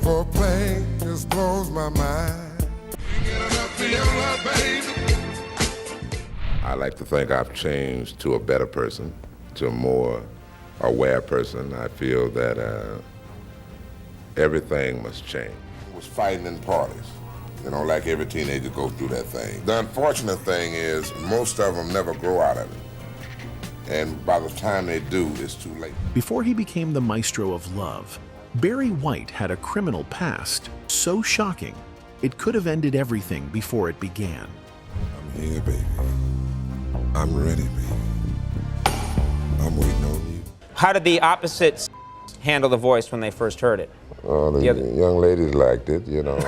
Foreplay just blows my mind. I like to think I've changed to a better person, to a more aware person. I feel that everything must change. I was fighting in parties. You know, like every teenager goes through that thing. The unfortunate thing is most of them never grow out of it. And by the time they do, it's too late. Before he became the Maestro of Love, Barry White had a criminal past so shocking, it could have ended everything before it began. I'm here, baby. I'm ready, baby. I'm waiting on you. How did the opposites handle the voice when they first heard it? The young ladies liked it, you know.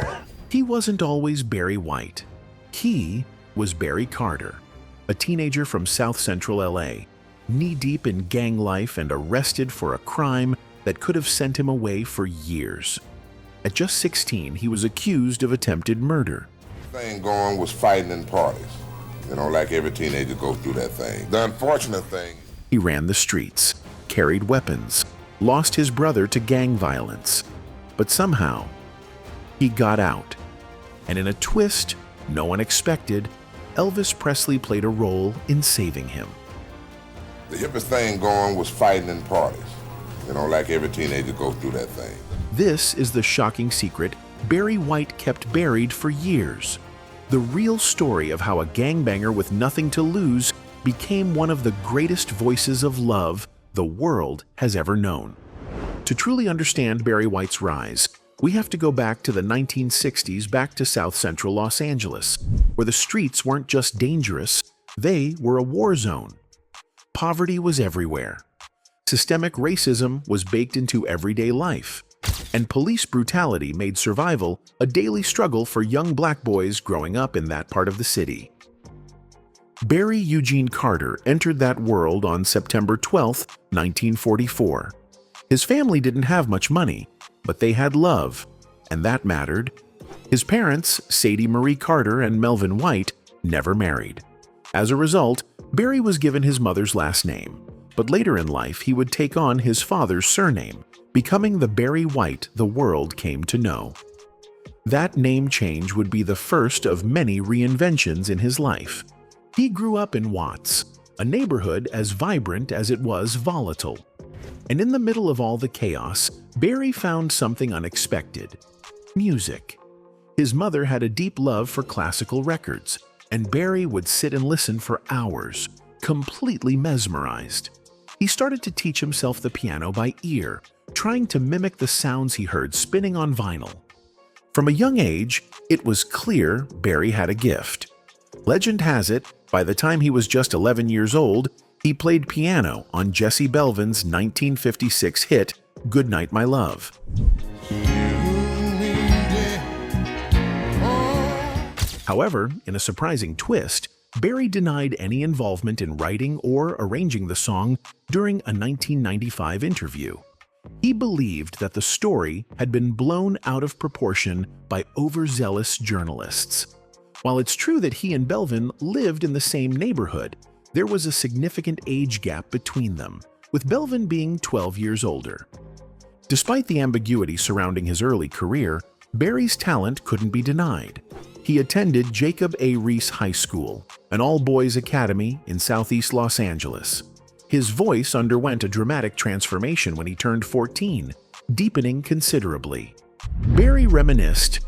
He wasn't always Barry White. He was Barry Carter, a teenager from South Central L.A., knee-deep in gang life and arrested for a crime that could have sent him away for years. At just 16, he was accused of attempted murder. The thing going was fighting in parties. You know, like every teenager goes through that thing. The unfortunate thing... He ran the streets, carried weapons, lost his brother to gang violence. But somehow, he got out. And in a twist no one expected, Elvis Presley played a role in saving him. The hippest thing going was fighting in parties. You know, like every teenager goes through that thing. This is the shocking secret Barry White kept buried for years. The real story of how a gangbanger with nothing to lose became one of the greatest voices of love the world has ever known. To truly understand Barry White's rise, we have to go back to the 1960s, back to South Central Los Angeles, where the streets weren't just dangerous, they were a war zone. Poverty was everywhere. Systemic racism was baked into everyday life, and police brutality made survival a daily struggle for young black boys growing up in that part of the city. Barry Eugene Carter entered that world on September 12, 1944. His family didn't have much money, but they had love, and that mattered. His parents, Sadie Marie Carter and Melvin White, never married. As a result, Barry was given his mother's last name, but later in life he would take on his father's surname, becoming the Barry White the world came to know. That name change would be the first of many reinventions in his life. He grew up in Watts, a neighborhood as vibrant as it was volatile. And in the middle of all the chaos, Barry found something unexpected: music. His mother had a deep love for classical records, and Barry would sit and listen for hours, completely mesmerized. He started to teach himself the piano by ear, trying to mimic the sounds he heard spinning on vinyl. From a young age, it was clear Barry had a gift. Legend has it, by the time he was just 11 years old, he played piano on Jesse Belvin's 1956 hit, Goodnight My Love. However, in a surprising twist, Barry denied any involvement in writing or arranging the song during a 1995 interview. He believed that the story had been blown out of proportion by overzealous journalists. While it's true that he and Belvin lived in the same neighborhood, there was a significant age gap between them, with Belvin being 12 years older. Despite the ambiguity surrounding his early career, Barry's talent couldn't be denied. He attended Jacob A. Riis High School, an all-boys academy in Southeast Los Angeles. His voice underwent a dramatic transformation when he turned 14, deepening considerably. Barry reminisced,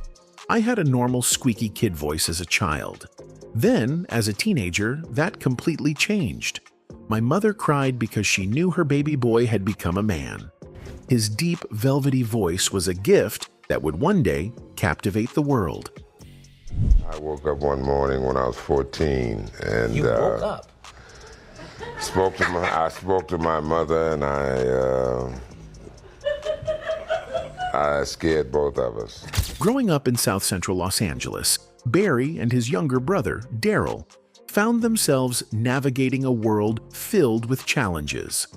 "I had a normal squeaky kid voice as a child. Then, as a teenager, that completely changed. My mother cried because she knew her baby boy had become a man." His deep, velvety voice was a gift that would one day captivate the world. I woke up one morning when I was 14 and You woke up? I spoke to my mother, and I scared both of us. Growing up in South Central Los Angeles, Barry and his younger brother, Daryl, found themselves navigating a world filled with challenges.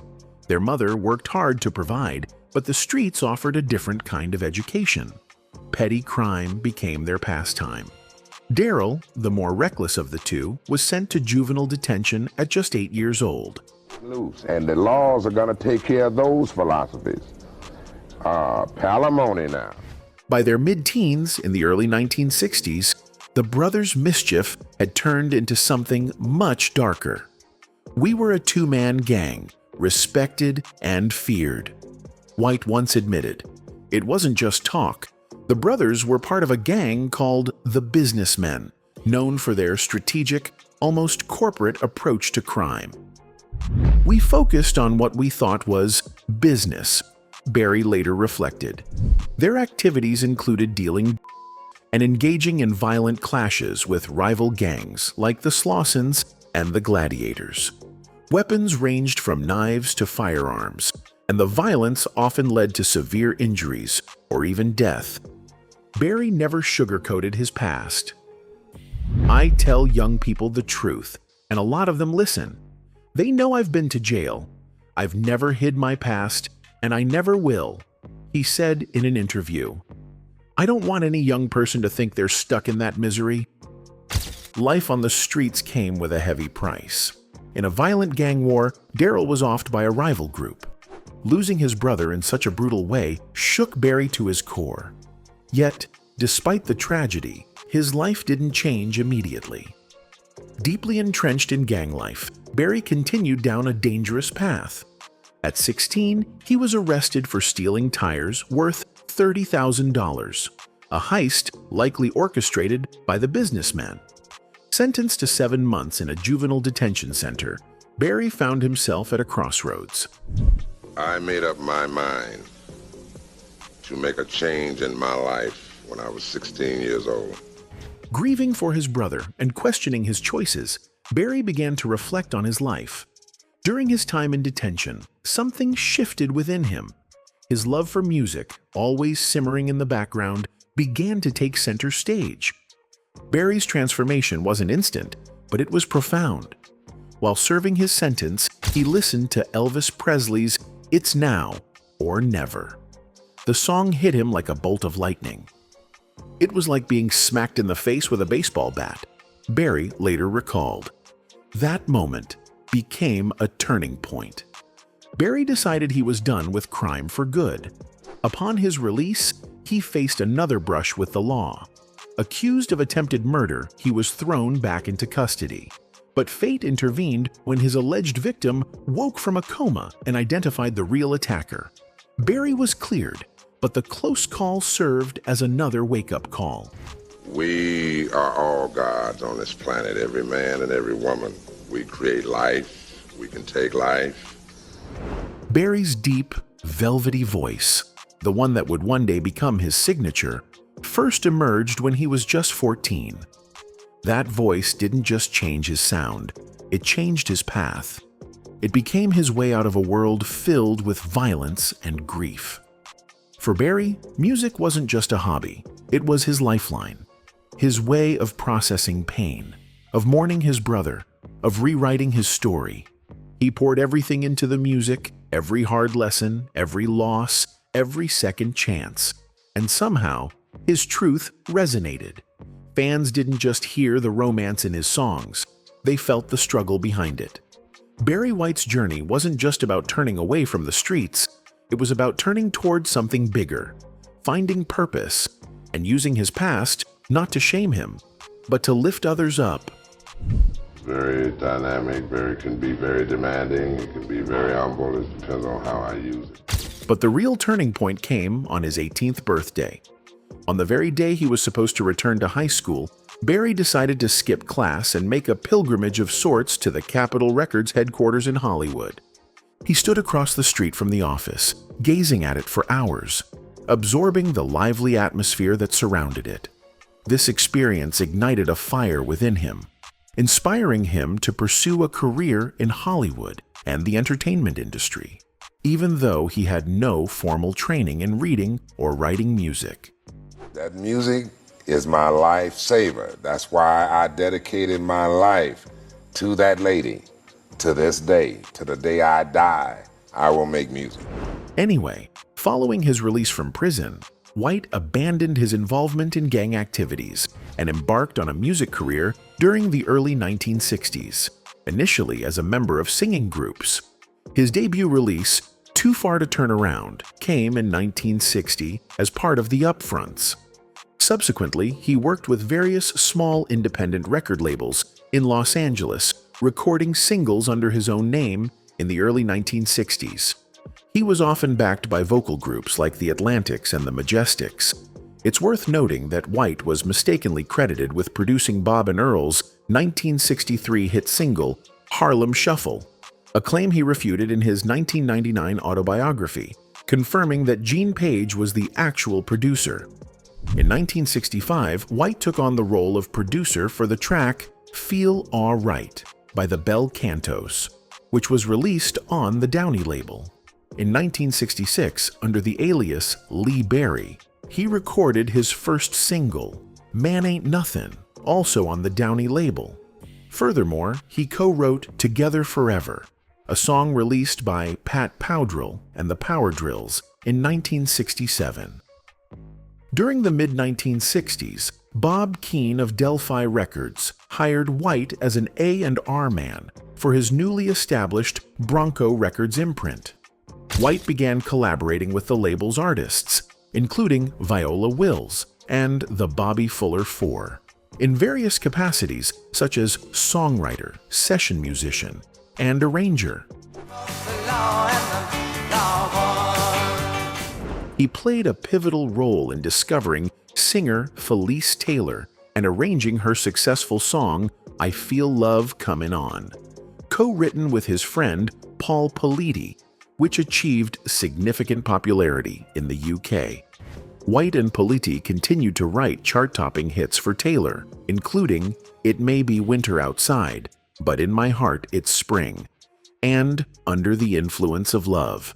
Their mother worked hard to provide, but the streets offered a different kind of education. Petty crime became their pastime. Daryl, the more reckless of the two, was sent to juvenile detention at just 8 years old. And the laws are going to take care of those philosophies. Palimony now. By their mid-teens in the early 1960s, the brothers' mischief had turned into something much darker. "We were a two-man gang, respected and feared," White once admitted. It wasn't just talk. The brothers were part of a gang called the Businessmen, known for their strategic, almost corporate approach to crime. "We focused on what we thought was business," Barry later reflected. Their activities included dealing and engaging in violent clashes with rival gangs like the Slawsons and the Gladiators. Weapons ranged from knives to firearms, and the violence often led to severe injuries or even death. Barry never sugarcoated his past. "I tell young people the truth, and a lot of them listen. They know I've been to jail. I've never hid my past, and I never will," he said in an interview. "I don't want any young person to think they're stuck in that misery." Life on the streets came with a heavy price. In a violent gang war, Daryl was offed by a rival group. Losing his brother in such a brutal way shook Barry to his core. Yet, despite the tragedy, his life didn't change immediately. Deeply entrenched in gang life, Barry continued down a dangerous path. At 16, he was arrested for stealing tires worth $30,000, a heist likely orchestrated by the businessman. Sentenced to 7 months in a juvenile detention center, Barry found himself at a crossroads. I made up my mind to make a change in my life when I was 16 years old. Grieving for his brother and questioning his choices, Barry began to reflect on his life. During his time in detention, something shifted within him. His love for music, always simmering in the background, began to take center stage. Barry's transformation wasn't instant, but it was profound. While serving his sentence, he listened to Elvis Presley's "It's Now or Never." The song hit him like a bolt of lightning. It was like being smacked in the face with a baseball bat, Barry later recalled. That moment became a turning point. Barry decided he was done with crime for good. Upon his release, he faced another brush with the law. Accused of attempted murder, he was thrown back into custody. But fate intervened when his alleged victim woke from a coma and identified the real attacker. Barry was cleared, but the close call served as another wake-up call. We are all gods on this planet, every man and every woman. We create life, we can take life. Barry's deep, velvety voice, the one that would one day become his signature, first emerged when he was just 14. That voice didn't just change his sound, it changed his path. It became his way out of a world filled with violence and grief. For Barry, music wasn't just a hobby, it was his lifeline. His way of processing pain, of mourning his brother, of rewriting his story. He poured everything into the music, every hard lesson, every loss, every second chance. And somehow, his truth resonated. Fans didn't just hear the romance in his songs, they felt the struggle behind it. Barry White's journey wasn't just about turning away from the streets, it was about turning towards something bigger, finding purpose, and using his past not to shame him, but to lift others up. Very dynamic, can be very demanding, it can be very humble, it depends on how I use it. But the real turning point came on his 18th birthday. On the very day he was supposed to return to high school, Barry decided to skip class and make a pilgrimage of sorts to the Capitol Records headquarters in Hollywood. He stood across the street from the office, gazing at it for hours, absorbing the lively atmosphere that surrounded it. This experience ignited a fire within him, inspiring him to pursue a career in Hollywood and the entertainment industry, even though he had no formal training in reading or writing music. That music is my lifesaver. That's why I dedicated my life to that lady. To this day, to the day I die, I will make music. Anyway, following his release from prison, White abandoned his involvement in gang activities and embarked on a music career during the early 1960s, initially as a member of singing groups. His debut release, Too Far to Turn Around came in 1960 as part of the upfronts. Subsequently, he worked with various small independent record labels in Los Angeles, recording singles under his own name in the early 1960s. He was often backed by vocal groups like the Atlantics and the Majestics. It's worth noting that White was mistakenly credited with producing Bob and Earl's 1963 hit single, Harlem Shuffle, a claim he refuted in his 1999 autobiography, confirming that Gene Page was the actual producer. In 1965, White took on the role of producer for the track Feel All Right by the Bel Cantos, which was released on the Downey label. In 1966, under the alias Lee Berry, he recorded his first single, Man Ain't Nothin', also on the Downey label. Furthermore, he co-wrote Together Forever, a song released by Pat Powdrill and the Power Drills in 1967. During the mid-1960s, Bob Keane of Delphi Records hired White as an A&R man for his newly established Bronco Records imprint. White began collaborating with the label's artists, including Viola Wills and the Bobby Fuller Four, in various capacities such as songwriter, session musician, and arranger. He played a pivotal role in discovering singer Felice Taylor and arranging her successful song I Feel Love Comin' On, co-written with his friend Paul Politi, which achieved significant popularity in the UK. White and Politi continued to write chart-topping hits for Taylor, including It May Be Winter Outside, But in My Heart It's Spring, and Under the Influence of Love.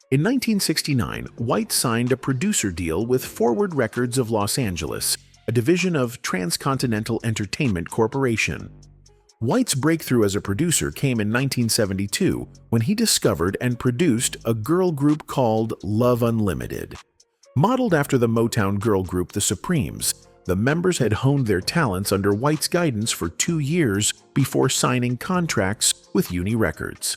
In 1969, White signed a producer deal with Forward Records of Los Angeles, a division of Transcontinental Entertainment Corporation. White's breakthrough as a producer came in 1972 when he discovered and produced a girl group called Love Unlimited. Modeled after the Motown girl group The Supremes, the members had honed their talents under White's guidance for 2 years before signing contracts with Uni Records.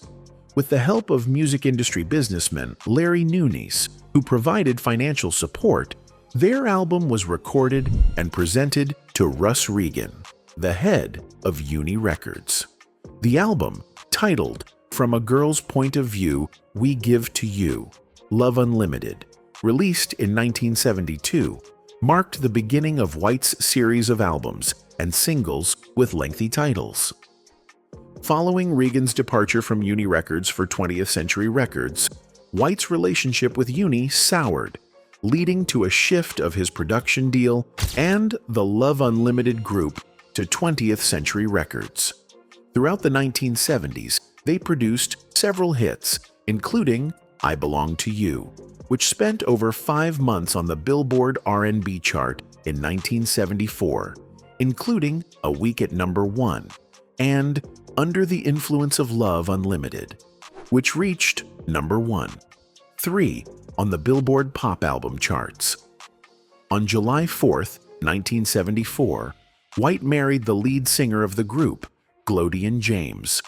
With the help of music industry businessman Larry Nunes, who provided financial support, their album was recorded and presented to Russ Regan, the head of Uni Records. The album, titled From a Girl's Point of View, We Give to You, Love Unlimited, released in 1972, marked the beginning of White's series of albums and singles with lengthy titles. Following Regan's departure from Uni Records for 20th Century Records, White's relationship with Uni soured, leading to a shift of his production deal and the Love Unlimited group to 20th Century Records. Throughout the 1970s, they produced several hits, including I Belong to You, which spent over 5 months on the Billboard R&B chart in 1974, including a week at number 1, and Under the Influence of Love Unlimited, which reached number 1, 3 on the Billboard Pop Album charts. On July 4, 1974, White married the lead singer of the group, Glodian James.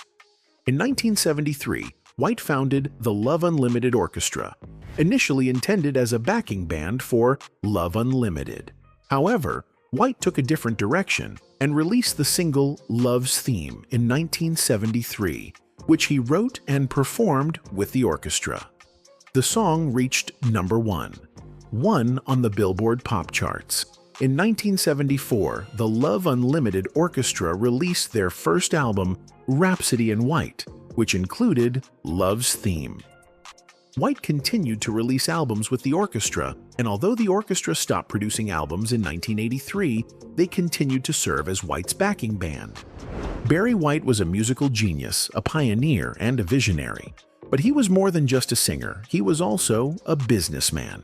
In 1973, White founded the Love Unlimited Orchestra, initially intended as a backing band for Love Unlimited. However, White took a different direction and released the single Love's Theme in 1973, which he wrote and performed with the orchestra. The song reached number 1 on the Billboard Pop charts. In 1974, the Love Unlimited Orchestra released their first album, Rhapsody in White, which included Love's Theme. White continued to release albums with the orchestra, and although the orchestra stopped producing albums in 1983, they continued to serve as White's backing band. Barry White was a musical genius, a pioneer, and a visionary. But he was more than just a singer, he was also a businessman.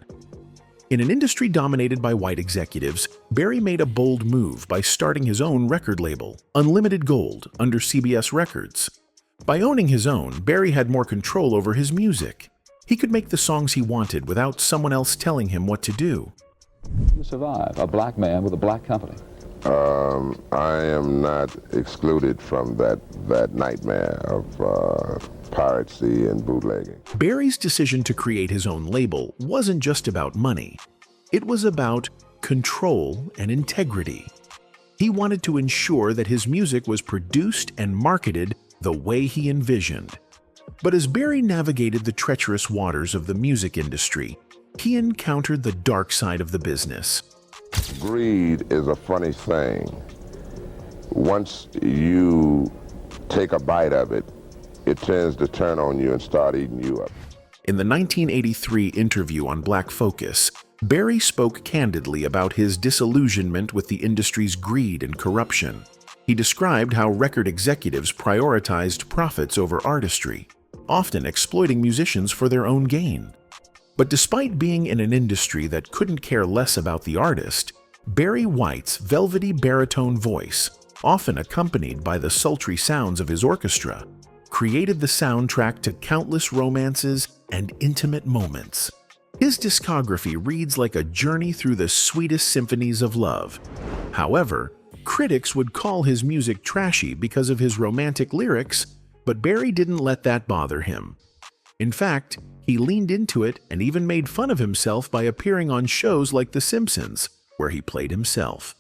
In an industry dominated by white executives, Barry made a bold move by starting his own record label, Unlimited Gold, under CBS Records. By owning his own, Barry had more control over his music. He could make the songs he wanted without someone else telling him what to do. You survive, a black man with a black company. I am not excluded from that nightmare of piracy and bootlegging. Barry's decision to create his own label wasn't just about money. It was about control and integrity. He wanted to ensure that his music was produced and marketed the way he envisioned. But as Barry navigated the treacherous waters of the music industry, he encountered the dark side of the business. Greed is a funny thing. Once you take a bite of it, it tends to turn on you and start eating you up. In the 1983 interview on Black Focus, Barry spoke candidly about his disillusionment with the industry's greed and corruption. He described how record executives prioritized profits over artistry, often exploiting musicians for their own gain. But despite being in an industry that couldn't care less about the artist, Barry White's velvety baritone voice, often accompanied by the sultry sounds of his orchestra, created the soundtrack to countless romances and intimate moments. His discography reads like a journey through the sweetest symphonies of love. However, critics would call his music trashy because of his romantic lyrics, but Barry didn't let that bother him. In fact, he leaned into it and even made fun of himself by appearing on shows like The Simpsons, where he played himself.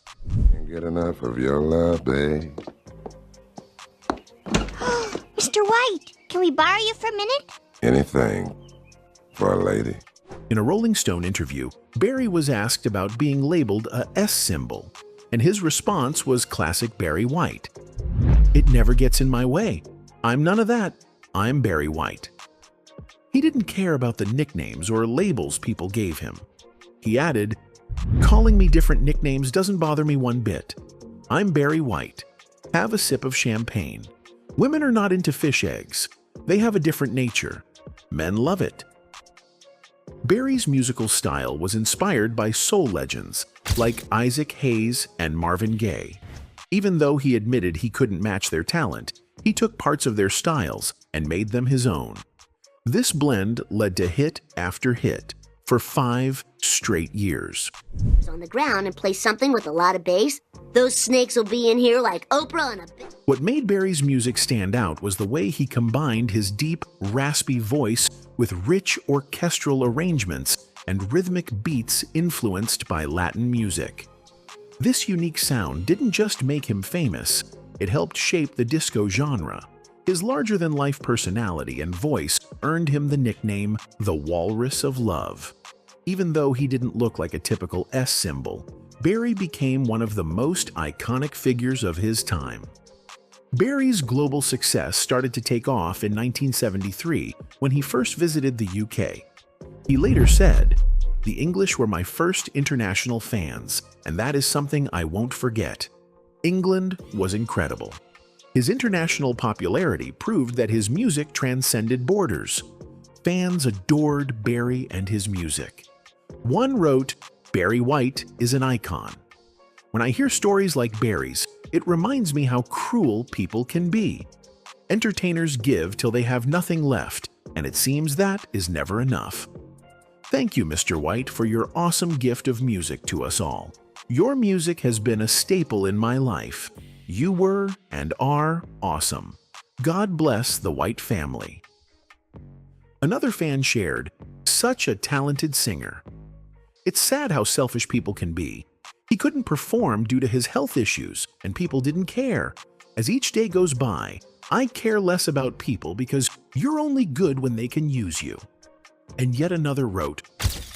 Can't get enough of your love, babe. Mr. White, can we borrow you for a minute? Anything for a lady. In a Rolling Stone interview, Barry was asked about being labeled a S symbol, and his response was classic Barry White. "It never gets in my way. I'm none of that. I'm Barry White." He didn't care about the nicknames or labels people gave him. He added, "Calling me different nicknames doesn't bother me one bit. I'm Barry White. Have a sip of champagne. Women are not into fish eggs. They have a different nature. Men love it." Barry's musical style was inspired by soul legends like Isaac Hayes and Marvin Gaye. Even though he admitted he couldn't match their talent, he took parts of their styles and made them his own. This blend led to hit after hit for 5 straight years. On the ground and play something with a lot of bass. Those snakes will be in here like Oprah and a bit. What made Barry's music stand out was the way he combined his deep, raspy voice with rich orchestral arrangements and rhythmic beats influenced by Latin music. This unique sound didn't just make him famous, it helped shape the disco genre. His larger-than-life personality and voice earned him the nickname the Walrus of Love. Even though he didn't look like a typical S symbol, Barry became one of the most iconic figures of his time. Barry's global success started to take off in 1973 when he first visited the UK. He later said, "The English were my first international fans, and that is something I won't forget. England was incredible." His international popularity proved that his music transcended borders. Fans adored Barry and his music. One wrote, "Barry White is an icon. When I hear stories like Barry's, it reminds me how cruel people can be. Entertainers give till they have nothing left, and it seems that is never enough." Thank you, Mr. White, for your awesome gift of music to us all. Your music has been a staple in my life. You were and are awesome. God bless the White family. Another fan shared, "Such a talented singer. It's sad how selfish people can be. He couldn't perform due to his health issues, and people didn't care. As each day goes by, I care less about people because you're only good when they can use you." And yet another wrote,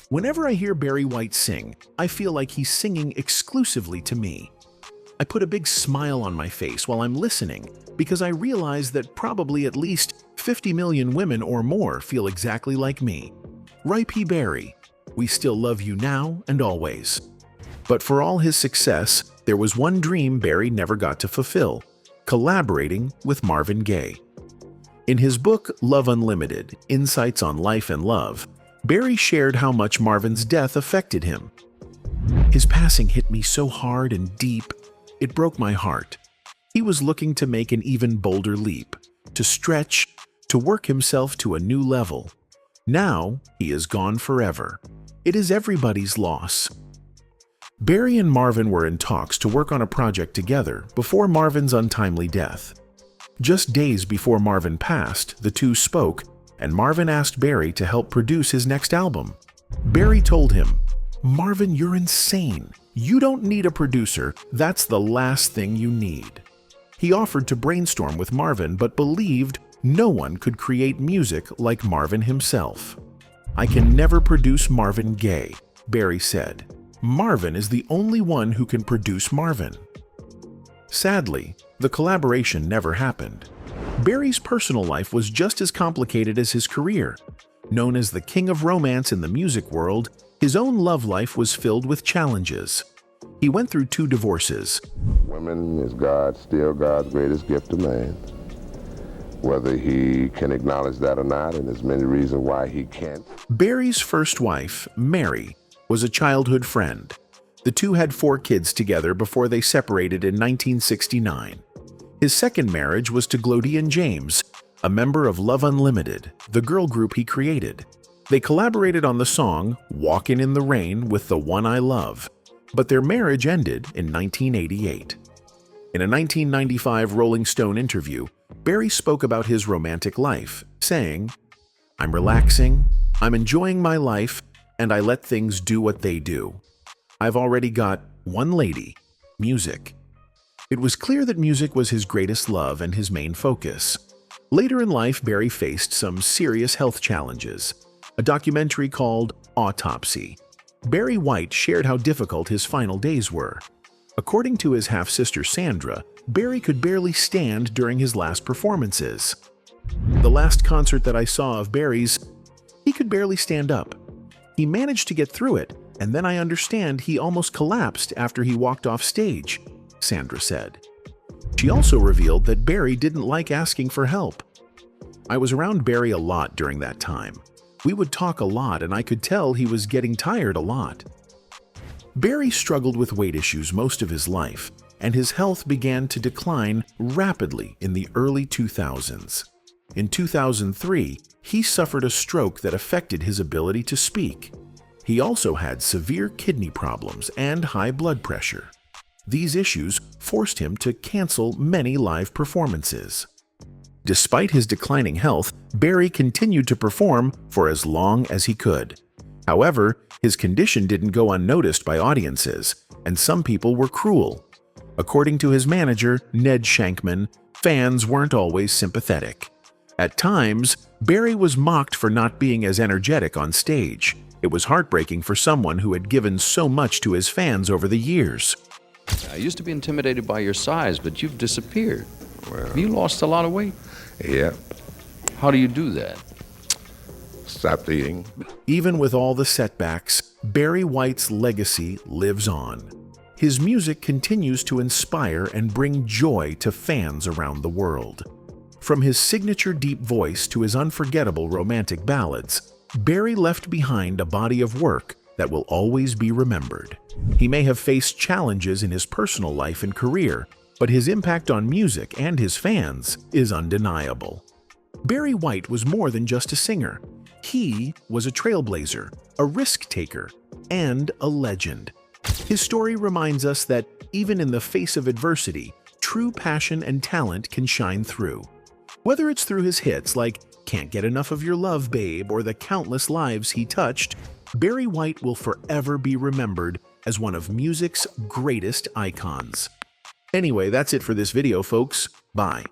"Whenever I hear Barry White sing, I feel like he's singing exclusively to me. I put a big smile on my face while I'm listening because I realize that probably at least 50 million women or more feel exactly like me. Ripe Barry, we still love you now and always." But for all his success, there was one dream Barry never got to fulfill: collaborating with Marvin Gaye. In his book Love Unlimited, Insights on Life and Love, Barry shared how much Marvin's death affected him. "His passing hit me so hard and deep. It broke my heart. He was looking to make an even bolder leap, to stretch, to work himself to a new level. Now he is gone forever. It is everybody's loss." Barry and Marvin were in talks to work on a project together before Marvin's untimely death. Just days before Marvin passed, the two spoke, and Marvin asked Barry to help produce his next album. Barry told him, "Marvin, you're insane. You don't need a producer. That's the last thing you need." He offered to brainstorm with Marvin, but believed no one could create music like Marvin himself. "I can never produce Marvin Gaye," Barry said. "Marvin is the only one who can produce Marvin." Sadly, the collaboration never happened. Barry's personal life was just as complicated as his career. Known as the king of romance in the music world, his own love life was filled with challenges. He went through 2 divorces. Women is still God's greatest gift to man. Whether he can acknowledge that or not, and there's many reasons why he can't. Barry's first wife, Mary, was a childhood friend. The two had 4 kids together before they separated in 1969. His second marriage was to Glodian James, a member of Love Unlimited, the girl group he created. They collaborated on the song "Walkin' in the Rain" with The One I Love, but their marriage ended in 1988. In a 1995 Rolling Stone interview, Barry spoke about his romantic life, saying, "I'm relaxing, I'm enjoying my life, and I let things do what they do. I've already got one lady, music." It was clear that music was his greatest love and his main focus. Later in life, Barry faced some serious health challenges. A documentary called Autopsy. Barry White shared how difficult his final days were. According to his half-sister Sandra, Barry could barely stand during his last performances. "The last concert that I saw of Barry's, he could barely stand up. He managed to get through it, and then I understand he almost collapsed after he walked off stage," Sandra said. She also revealed that Barry didn't like asking for help. "I was around Barry a lot during that time. We would talk a lot, and I could tell he was getting tired a lot." Barry struggled with weight issues most of his life, and his health began to decline rapidly in the early 2000s. In 2003, he suffered a stroke that affected his ability to speak. He also had severe kidney problems and high blood pressure. These issues forced him to cancel many live performances. Despite his declining health, Barry continued to perform for as long as he could. However, his condition didn't go unnoticed by audiences, and some people were cruel. According to his manager, Ned Shankman, fans weren't always sympathetic. At times, Barry was mocked for not being as energetic on stage. It was heartbreaking for someone who had given so much to his fans over the years. I used to be intimidated by your size, but you've disappeared. Well, You lost a lot of weight. yeah, How do you do that? stopped eating. Even with all the setbacks, Barry White's legacy lives on. His music continues to inspire and bring joy to fans around the world. From his signature deep voice to his unforgettable romantic ballads, Barry left behind a body of work that will always be remembered. He may have faced challenges in his personal life and career, but his impact on music and his fans is undeniable. Barry White was more than just a singer. He was a trailblazer, a risk-taker, and a legend. His story reminds us that even in the face of adversity, true passion and talent can shine through. Whether it's through his hits like "Can't Get Enough of Your Love, Babe" or the countless lives he touched, Barry White will forever be remembered as one of music's greatest icons. Anyway, that's it for this video, folks. Bye.